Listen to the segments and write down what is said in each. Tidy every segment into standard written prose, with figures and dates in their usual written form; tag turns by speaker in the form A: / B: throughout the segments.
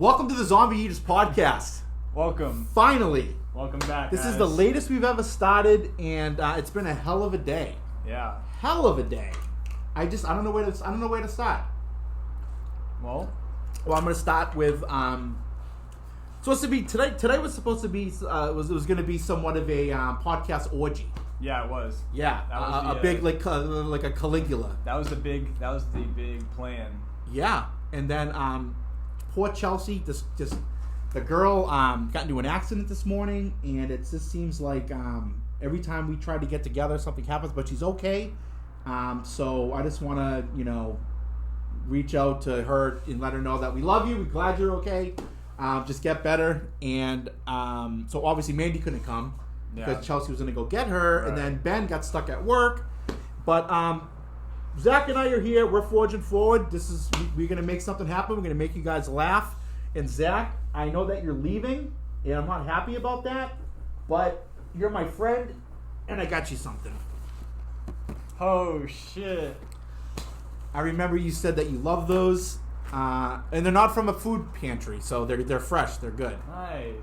A: Welcome to the Zombie Eaters podcast.
B: Welcome.
A: Finally.
B: Welcome back,
A: This
B: guys.
A: is the latest we've ever started, and it's been a hell of a day.
B: Yeah.
A: Hell of a day. I don't know where to start.
B: Well,
A: I'm gonna start with supposed to be today was supposed to be was gonna be somewhat of a podcast orgy.
B: yeah, it was.
A: Yeah,
B: That was
A: a big like a Caligula.
B: That was the big plan.
A: Yeah, and then poor Chelsea, just the girl got into an accident this morning, and it just seems like every time we try to get together, something happens. But she's okay. So I just want to reach out to her and let her know that we love you. We're glad you're okay. Just get better. And so obviously Mandy couldn't come because Chelsea was going to go get her, and then Ben got stuck at work. But Zack and I are here. We're forging forward. We're going to make something happen. We're going to make you guys laugh. And Zack, I know that you're leaving, and I'm not happy about that, but you're my friend, and I got you something.
B: Oh, shit.
A: I remember you said that you love those, and they're not from a food pantry, so they're fresh. They're good.
B: Nice.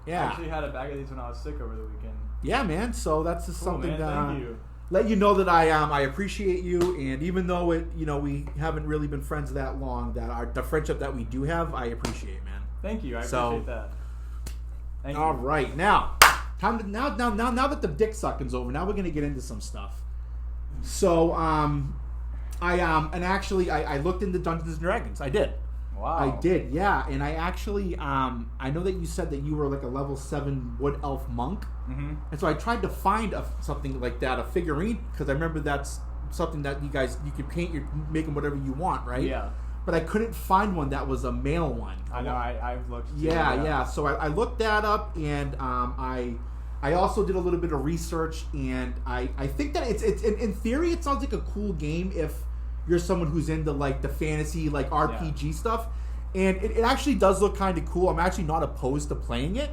A: Yeah.
B: I actually had a bag of these when I was sick over the weekend.
A: Yeah, man. So that's just
B: Cool,
A: something
B: man.
A: that
B: Thank you.
A: let you know that I appreciate you, and even though we haven't really been friends that long, that the friendship that we do have, I appreciate, man.
B: Thank you. I appreciate that. Thank you.
A: All right, now that the dick sucking's over, now we're gonna get into some stuff. So I looked into Dungeons and Dragons. I did.
B: Wow.
A: I did, yeah. And I actually I know that you said that you were like a level 7 wood elf monk.
B: Mm-hmm.
A: And so I tried to find something like that, a figurine, because I remember that's something that you can paint, you're making whatever you want, right?
B: Yeah.
A: But I couldn't find one that was a male one.
B: I know. I've looked. Too,
A: Yeah. So I looked that up, and I also did a little bit of research, and I think that it's in theory it sounds like a cool game if you're someone who's into like the fantasy like RPG stuff, and it actually does look kind of cool. I'm actually not opposed to playing it.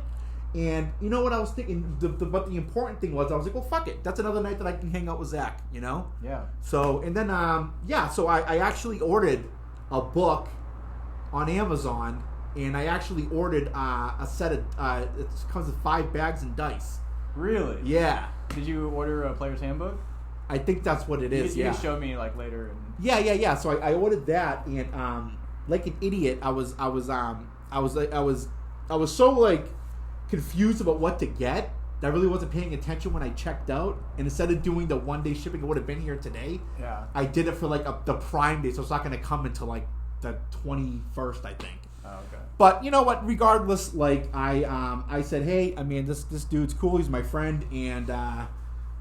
A: And you know what I was thinking? But the important thing was I was like, well, fuck it. That's another night that I can hang out with Zack. Yeah. So and then so I actually ordered a book on Amazon, and I actually ordered a set of it comes with 5 bags and dice.
B: Really?
A: Yeah.
B: Did you order a player's handbook?
A: I think that's what it is.
B: You can show me like later. And...
A: Yeah. So I ordered that, and like an idiot, I was so like confused about what to get. I really wasn't paying attention when I checked out, and instead of doing the 1-day shipping, it would have been here today.
B: Yeah.
A: I did it for like the Prime Day, so it's not going to come until like the 21st, I think.
B: Oh, okay.
A: But you know what? Regardless, like I said, hey, I mean, this dude's cool. He's my friend, and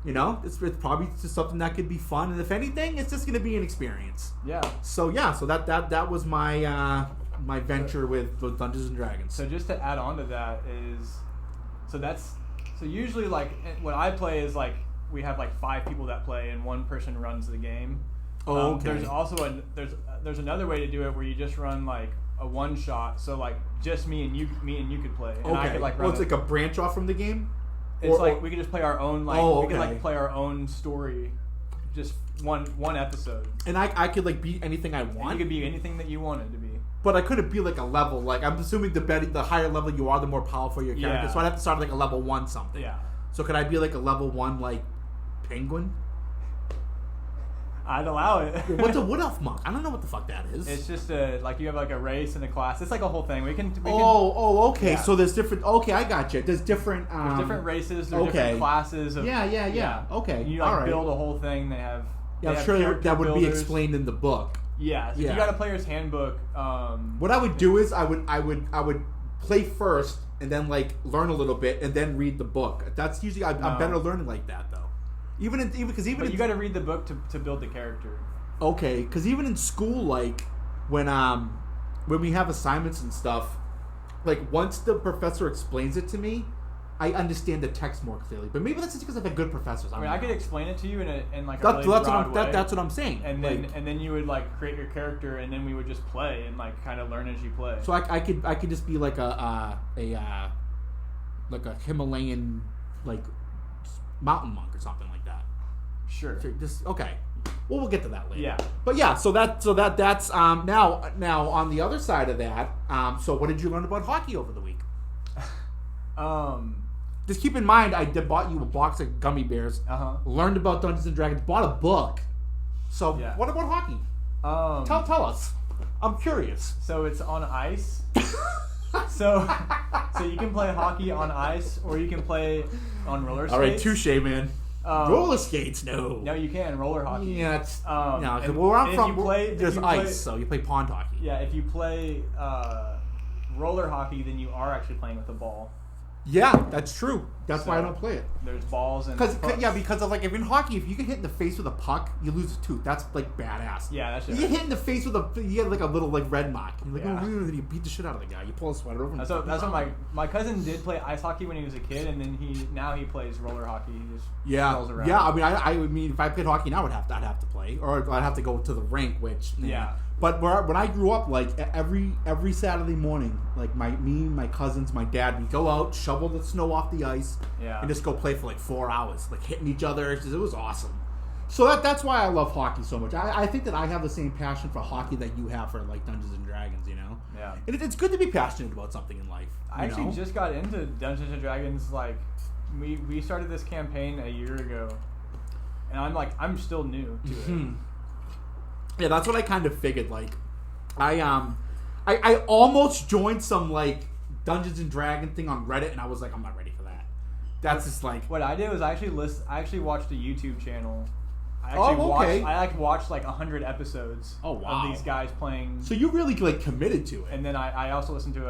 A: it's probably just something that could be fun. And if anything, it's just going to be an experience.
B: Yeah.
A: So that was my my venture with Dungeons and Dragons.
B: So just to add on to that so usually like what I play is like we have like 5 people that play and 1 person runs the game.
A: Oh, okay.
B: There's also there's another way to do it where you just run like a one shot. So like just me and you could play. And
A: okay.
B: I could like run
A: it's like a branch off from the game.
B: It's we could just play our own we could like play our own story, just one episode.
A: And I could like be anything I want.
B: And you could be anything that you wanted to be.
A: But I couldn't be like a level. Like I'm assuming the higher level you are, the more powerful your character.
B: Yeah.
A: So I'd have to start like a level 1 something.
B: Yeah.
A: So could I be like a level 1 like penguin?
B: I'd allow it.
A: What's a wood elf monk? I don't know what the fuck that is.
B: It's just like you have like a race and a class. It's like a whole thing. We can
A: okay.
B: Yeah.
A: So there's different. Okay, I got you. There's different.
B: There's different races. There's different classes.
A: Yeah. Okay.
B: You
A: all right.
B: build a whole thing. They have.
A: Yeah, I'm sure that would be explained in the book.
B: Yeah. So if you got a player's handbook.
A: What I would do is I would play first and then like learn a little bit and then read the book. That's usually I'm better learning like that though. But you got
B: to read the book to build the character.
A: Okay, because even in school, like when we have assignments and stuff, like once the professor explains it to me, I understand the text more clearly. But maybe that's just because I've had good professors.
B: I could explain it to you in like
A: that's
B: a really broad
A: way.
B: Way.
A: That's what I'm saying.
B: And then you would like create your character, and then we would just play and like kind of learn as you play.
A: So I could just be like a Himalayan like mountain monk or something like that.
B: Sure.
A: Just okay. Well, we'll get to that later.
B: Yeah.
A: But yeah, that's now on the other side of that. So what did you learn about hockey over the week? Just keep in mind, I bought you a box of gummy bears. Learned about Dungeons and Dragons. Bought a book. So what about hockey? Tell us. I'm curious.
B: So it's on ice. so you can play hockey on ice, or you can play on roller skates.
A: All right, touche, man. Roller skates, no.
B: No, you can roller hockey.
A: Yeah, it's no. Where I'm from, there's ice, so you play pond hockey.
B: Yeah, if you play roller hockey, then you are actually playing with a ball.
A: Yeah, that's true. That's why I don't play it.
B: There's balls and
A: because of like if in hockey, if you get hit in the face with a puck, you lose a tooth. That's like badass.
B: Yeah, that's.
A: You get hit in the face with you get like a little like red mark. You're like, then you beat the shit out of the guy. You pull a sweater over.
B: That's what my cousin did play ice hockey when he was a kid, and then he plays roller hockey. He just rolls around.
A: Yeah. I mean, if I played hockey now, I'd have to play, or I'd have to go to the rink, which But when I grew up, like every Saturday morning, like my cousins, my dad, we'd go out, shovel the snow off the ice, and just go play for like 4 hours, like hitting each other. It was awesome. So that's why I love hockey so much. I think that I have the same passion for hockey that you have for like Dungeons and Dragons. You know.
B: Yeah.
A: And it's good to be passionate about something in life.
B: I actually just got into Dungeons and Dragons. Like we started this campaign a year ago, and I'm still new to it.
A: Yeah, that's what I kind of figured. Like, I almost joined some like Dungeons and Dragons thing on Reddit, and I was like, I'm not ready for that. That's just like
B: what I did was I actually watched a YouTube channel. I watched like 100 episodes of these guys playing.
A: So you really like committed to it.
B: And then I also listened to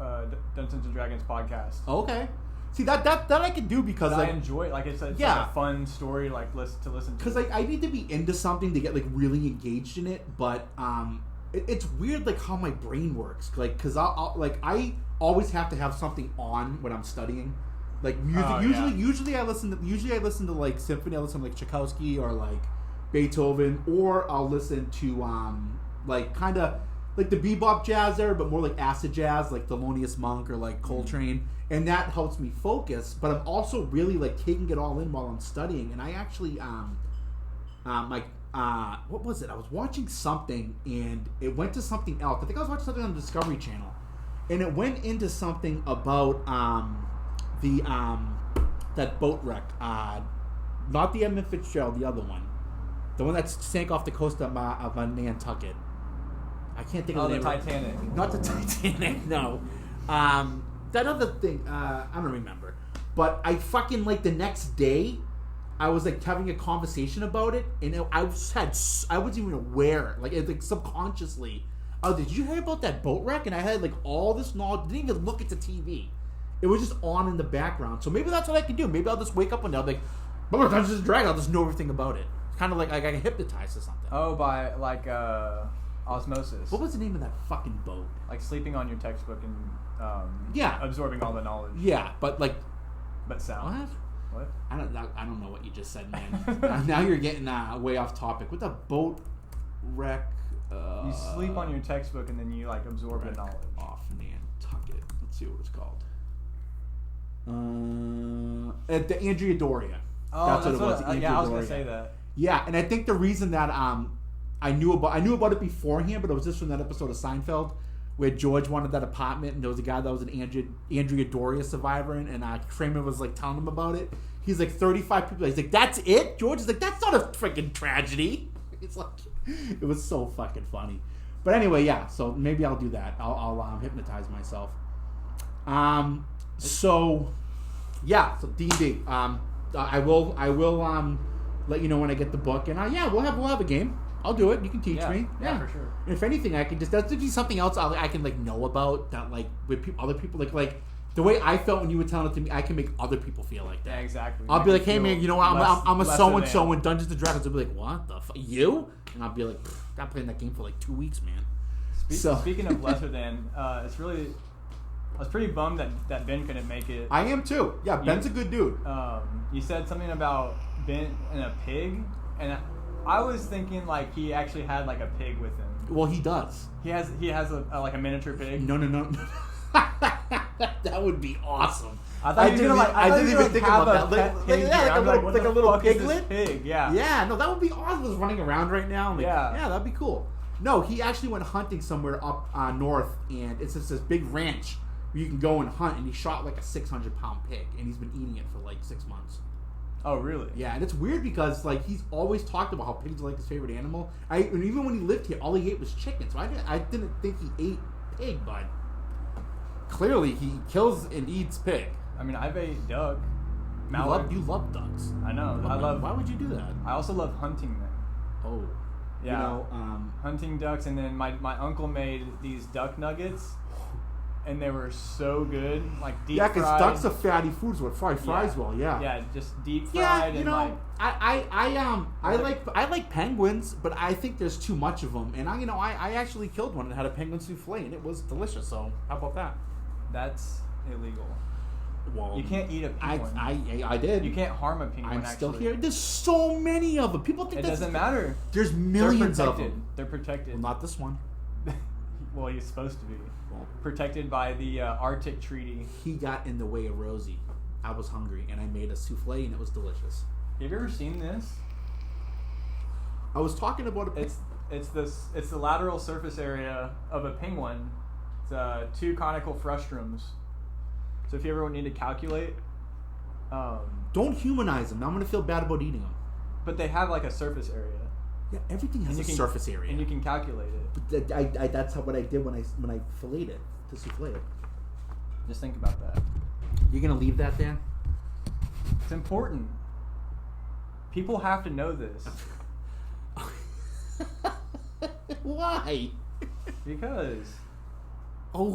B: a Dungeons and Dragons podcast.
A: Okay. See that I can do because
B: I enjoy it. Like it's like a fun story to listen to.
A: Because I need to be into something to get like really engaged in it, but it's weird like how my brain works. Like because I always have to have something on when I'm studying. Like music. Usually I listen to like symphony. I listen to like Tchaikovsky or like Beethoven, or I'll listen to like kind of like the bebop jazz era, but more like acid jazz, like Thelonious Monk or like Coltrane. And that helps me focus, but I'm also really like taking it all in while I'm studying. And I actually, what was it? I was watching something, and it went to something else. I think I was watching something on the Discovery Channel, and it went into something about that boat wreck, not the Edmund Fitzgerald, the other one, the one that sank off the coast of Nantucket. I can't think of the name.
B: The Titanic.
A: Not the Titanic. No. That other thing, I don't remember. But I fucking, like, the next day, I was, like, having a conversation about it, and I wasn't even aware, like, subconsciously. Oh, did you hear about that boat wreck? And I had, like, all this knowledge, didn't even look at the TV. It was just on in the background. So maybe that's what I can do. Maybe I'll just wake up one day, I'll be like, oh, Dungeons and Dragons, I'll just know everything about it. It's kind of like I get hypnotized or something.
B: Oh, by, like, osmosis.
A: What was the name of that fucking boat?
B: Like sleeping on your textbook and absorbing all the knowledge.
A: Yeah, but like,
B: but sound. What?
A: I don't know what you just said, man. Now you're getting way off topic. With a boat wreck,
B: you sleep on your textbook and then you like absorb the knowledge.
A: Off Nantucket. Let's see what it's called. The Andrea Doria.
B: Oh, that's what it was. I was gonna say that.
A: Yeah, and I think the reason that I knew about it beforehand, but it was just from that episode of Seinfeld where George wanted that apartment, and there was a guy that was an Andrea Doria survivor, and Kramer was like telling him about it. He's like 35 people. He's like, that's it? George is like, that's not a freaking tragedy. It's like, it was so fucking funny. But anyway, yeah. So maybe I'll do that. I'll hypnotize myself. So D&D. I will let you know when I get the book, and we'll have a game. I'll do it. You can teach me.
B: Yeah, for sure.
A: And if anything, I can that's be something else I can like know about that, like with other people, like the way I felt when you were telling it to me. I can make other people feel like that.
B: Yeah, exactly.
A: I'll be like, hey man, you know what? I'm a so and so in Dungeons and Dragons. They'll be like, what the fuck, you? And I'll be like, I've playing that game for like 2 weeks, man.
B: Speaking of lesser than, I was pretty bummed that Ben couldn't make it.
A: I am too. Yeah, Ben's a good dude.
B: You said something about Ben and a pig, and I was thinking like he actually had like a pig with him.
A: Well, he does.
B: He has a miniature pig.
A: No. That would be awesome.
B: I didn't even think about that.
A: Like a little piglet.
B: Pig, yeah.
A: Yeah, no, that would be awesome. It's running around right now. Like,
B: yeah,
A: that'd be cool. No, he actually went hunting somewhere up north, and it's just this big ranch where you can go and hunt. And he shot like a 600-pound pig, and he's been eating it for like 6 months.
B: Oh, really?
A: Yeah, and it's weird because like he's always talked about how pigs are like his favorite animal. And even when he lived here, all he ate was chicken. So I didn't think he ate pig, but clearly he kills and eats pig.
B: I mean, I've ate duck.
A: You love ducks.
B: I know.
A: Why would you do that?
B: I also love hunting them.
A: Oh.
B: Yeah.
A: You know,
B: hunting ducks, and then my uncle made these duck nuggets, and they were so good, like deep fried. Yeah, because
A: ducks are fatty foods. What fries well, yeah.
B: Yeah, just deep fried.
A: Yeah, you know, I like penguins, but I think there's too much of them. And I actually killed one and had a penguin souffle, and it was delicious. So how about that?
B: That's illegal.
A: Well,
B: you can't eat a penguin.
A: I did.
B: You can't harm a penguin.
A: I'm still here. There's so many of them. People think
B: it doesn't matter.
A: There's millions of them.
B: They're protected.
A: Well, not this one.
B: Well, he's supposed to be. Protected by the Arctic Treaty.
A: He got in the way of Rosie. I was hungry, and I made a souffle, and it was delicious.
B: Have you ever seen this?
A: I was talking about it.
B: It's the lateral surface area of a penguin. It's 2 conical frustrums. So if you ever need to calculate,
A: don't humanize them. Now I'm gonna feel bad about eating them.
B: But they have like a surface area.
A: Yeah, everything has a surface area,
B: and you can calculate it.
A: But that's what I did when I filleted it to souffle it.
B: Just think about that.
A: You're gonna leave that there?
B: It's important. People have to know this.
A: Why?
B: Because.
A: Oh,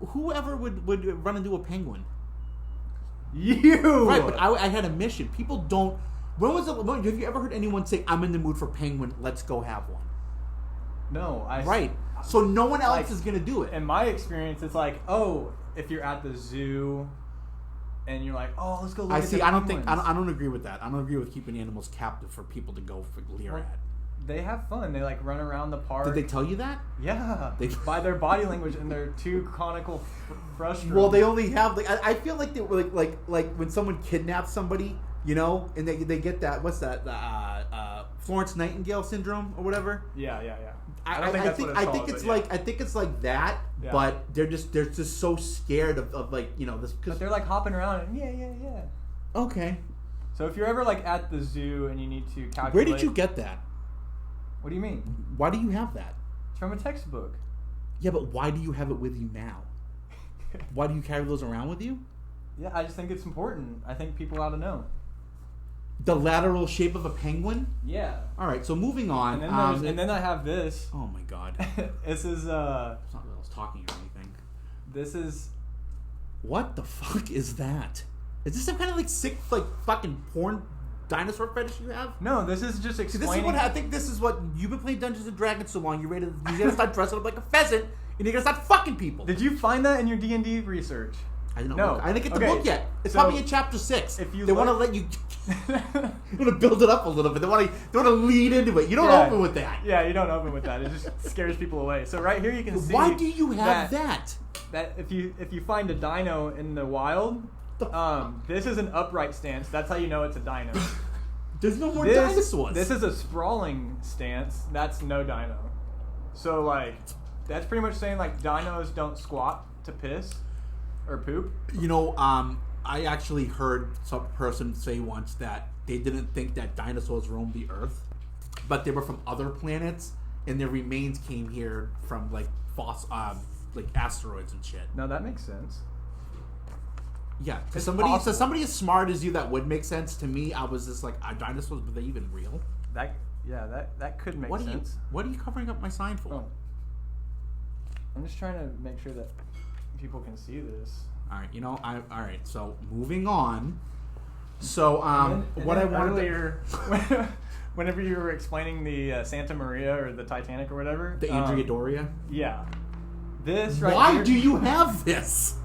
A: whoever would run into a penguin?
B: You!
A: Right, but I had a mission. People don't... Have you ever heard anyone say, I'm in the mood for penguin, let's go have one?
B: No.
A: Right. So no one else is going to do it.
B: In my experience, it's like, if you're at the zoo and you're like, let's go look at the penguins.
A: I don't agree with that. I don't agree with keeping animals captive for people to go for leer at.
B: They have fun. They run around the park.
A: Did they tell you that?
B: Yeah. By their body language and their 2 conical frustrums.
A: Well, they only have I feel like they were like when someone kidnaps somebody, you know, and they get that Florence Nightingale syndrome or whatever.
B: Yeah.
A: I think it's like that, yeah. But they're just so scared of like, you know, this.
B: But they're like hopping around and yeah.
A: Okay.
B: So if you're ever like at the zoo and you need to calculate.
A: Where did you get that?
B: What do you mean?
A: Why do you have that?
B: It's from a textbook.
A: Yeah, but why do you have it with you now? Why do you carry those around with you?
B: Yeah, I just think it's important. I think people ought to know.
A: The lateral shape of a penguin?
B: Yeah.
A: All right, so moving on.
B: And then I have this.
A: Oh my god.
B: This is
A: It's not that I was talking or anything.
B: This is.
A: What the fuck is that? Is this some kind of like sick like fucking porn dinosaur fetish you have?
B: No, this is just explaining.
A: See, this is what I think. This is what you've been playing Dungeons and Dragons so long. You're gonna start dressing up like a pheasant, and you're gonna start fucking people.
B: Did you find that in your D&D research?
A: I didn't know. No. I didn't get the book yet. It's probably in chapter 6.
B: If you
A: they want to let you, want to build it up a little bit. They want to lead into it. You don't open with that.
B: Yeah, you don't open with that. It just scares people away. So right here you can see.
A: Why do you have that?
B: That if you find a dino in the wild, this is an upright stance. That's how you know it's a dino.
A: There's no more dinosaurs.
B: This is a sprawling stance. That's no dino. So like, that's pretty much saying like dinos don't squat to piss or poop.
A: You know, I actually heard some person say once that they didn't think that dinosaurs roamed the Earth, but they were from other planets, and their remains came here from like like asteroids and shit.
B: No, that makes sense.
A: Yeah, to somebody as smart as you, that would make sense. To me, I was just like, are dinosaurs, were they even real?
B: That could make sense.
A: What are you covering up my sign for?
B: Oh. I'm just trying to make sure that people can see this.
A: All right, you know, all right. So moving on. So what I wanted
B: earlier, whenever you were explaining the Santa Maria or the Titanic or whatever,
A: the Andrea Doria.
B: Yeah. This right
A: Why
B: here,
A: do you have this?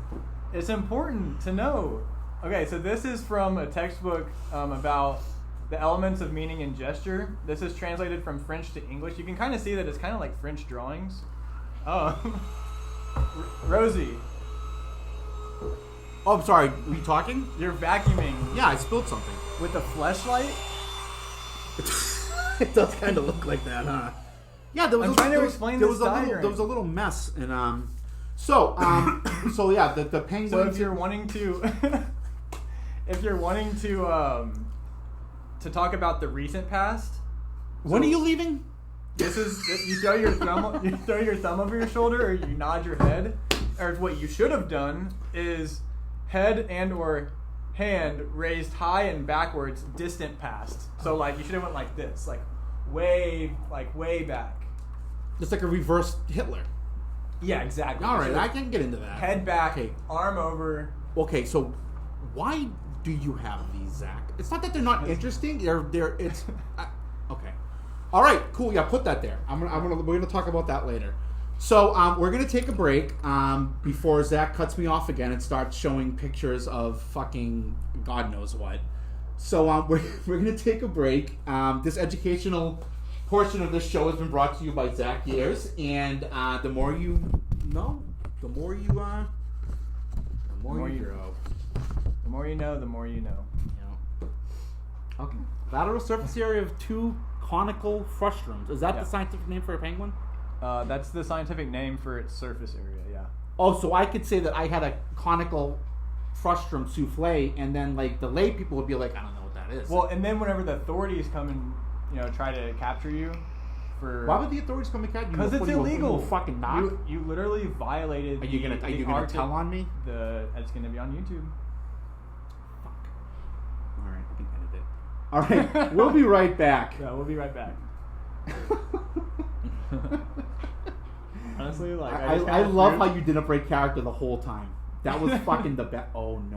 B: It's important to know. Okay, so this is from a textbook about the elements of meaning and gesture. This is translated from French to English. You can kind of see that it's kind of like French drawings. Rosie,
A: Oh, I'm sorry. Are you talking?
B: You're vacuuming.
A: Yeah, I spilled something.
B: With a fleshlight?
A: It does kind of look like that, huh? Yeah, there was.
B: I'm trying to explain this diagram.
A: There was a little mess, and so yeah, the penguin.
B: So if you're wanting to, to talk about the recent past.
A: When are you leaving?
B: This is you throw your thumb over your shoulder, or you nod your head, or what you should have done is head and or hand raised high and backwards, distant past. So like you should have went like this, like way back.
A: Just like a reverse Hitler.
B: Yeah, exactly.
A: All right, I can get into that.
B: Head back,
A: okay.
B: Arm over.
A: Okay, so why do you have these, Zach? It's not that they're not interesting. They're it's okay. All right, cool. Yeah, put that there. We're gonna talk about that later. So we're gonna take a break before Zach cuts me off again and starts showing pictures of fucking God knows what. So we're gonna take a break. This educational portion of this show has been brought to you by Zack Years, and the more you know, the more you grow.
B: The more you know, the more you know.
A: Yeah. Okay. Lateral surface area of 2 conical frustrums. Is that the scientific name for a penguin?
B: That's the scientific name for its surface area, yeah.
A: Oh, so I could say that I had a conical frustrum souffle, and then like the lay people would be like, I don't know what that is.
B: Well, and then whenever the authorities come and try to capture you for
A: why would the authorities come and capture you?
B: Because it's illegal.
A: Fucking knock.
B: You literally violated.
A: Are you gonna tell on me?
B: It's gonna be on YouTube.
A: Fuck. All right, I can edit it. All right, we'll be right back.
B: Yeah, we'll be right back. Honestly, like
A: I love how you didn't break character the whole time. That was fucking the best. Oh no.